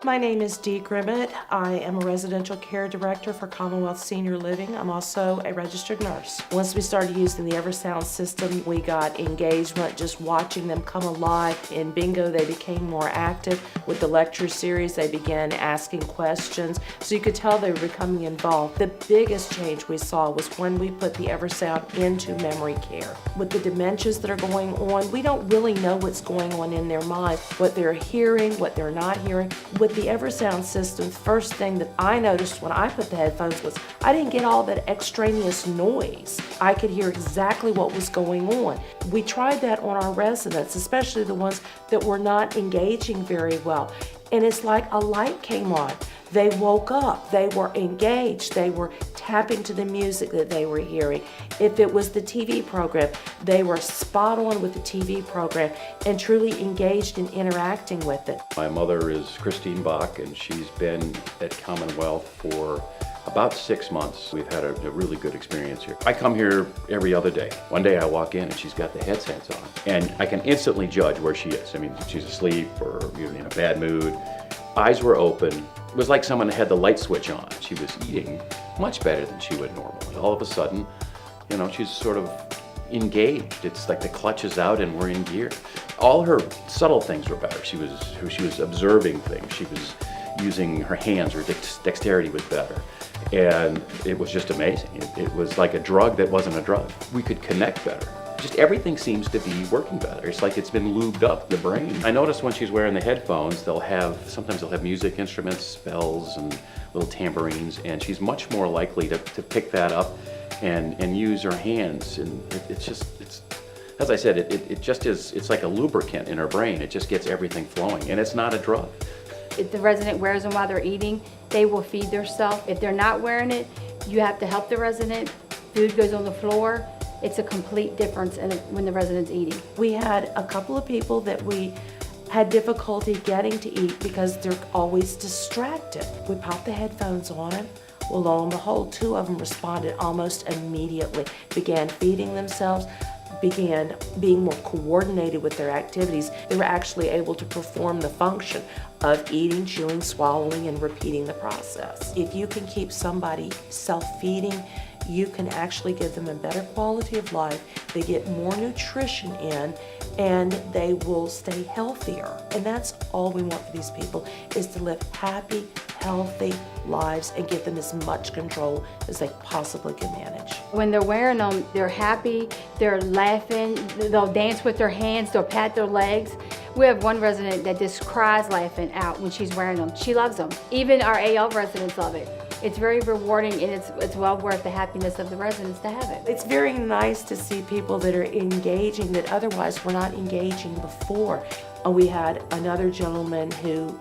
My name is Dee Grimmett. I am a residential care director for Commonwealth Senior Living. I'm also a registered nurse. Once we started using the Eversound system, we got engagement just watching them come alive. In bingo, they became more active. With the lecture series, they began asking questions, so you could tell they were becoming involved. The biggest change we saw was when we put the Eversound into memory care. With the dementias that are going on, we don't really know what's going on in their mind, what they're hearing, what they're not hearing. With the Eversound system, the first thing that I noticed when I put the headphones was I didn't get all that extraneous noise. I could hear exactly what was going on. We tried that on our residents, especially the ones that were not engaging very well. And it's like a light came on. They woke up, they were engaged, they were tapping to the music that they were hearing. If it was the TV program, they were spot on with the TV program and truly engaged in interacting with it. My mother is Christine Bach, and she's been at Commonwealth for about 6 months. We've had a really good experience here. I come here every other day. One day I walk in and she's got the headsets on, and I can instantly judge where she is. I mean, she's asleep or in a bad mood. Eyes were open. It was like someone had the light switch on. She was eating much better than she would normally. All of a sudden, she's sort of engaged. It's like the clutch is out and we're in gear. All her subtle things were better. She was observing things. She was using her hands. Her dexterity was better. And it was just amazing. It was like a drug that wasn't a drug. We could connect better. Just everything seems to be working better. It's like it's been lubed up, the brain. I notice when she's wearing the headphones, sometimes they'll have music instruments, bells, and little tambourines, and she's much more likely to pick that up and use her hands. And it's as I said, it's like a lubricant in her brain. It just gets everything flowing, and it's not a drug. If the resident wears them while they're eating, they will feed themselves. If they're not wearing it, you have to help the resident. Food goes on the floor. It's a complete difference when the resident's eating. We had a couple of people that we had difficulty getting to eat because they're always distracted. We popped the headphones on them. Well, lo and behold, 2 of them responded almost immediately, began feeding themselves, began being more coordinated with their activities. They were actually able to perform the function of eating, chewing, swallowing, and repeating the process. If you can keep somebody self-feeding, you can actually give them a better quality of life. They get more nutrition in, and they will stay healthier. And that's all we want for these people, is to live happy, healthy lives and give them as much control as they possibly can manage. When they're wearing them, they're happy, they're laughing, they'll dance with their hands, they'll pat their legs. We have one resident that just cries laughing out when she's wearing them. She loves them. Even our AL residents love it. It's very rewarding, and it's well worth the happiness of the residents to have it. It's very nice to see people that are engaging that otherwise were not engaging before. We had another gentleman who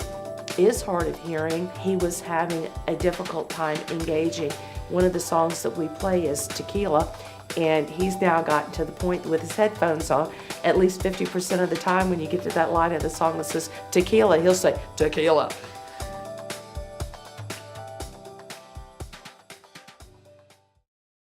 is hard of hearing. He was having a difficult time engaging. One of the songs that we play is Tequila, and he's now gotten to the point with his headphones on, at least 50% of the time when you get to that line of the song that says tequila, he'll say, tequila.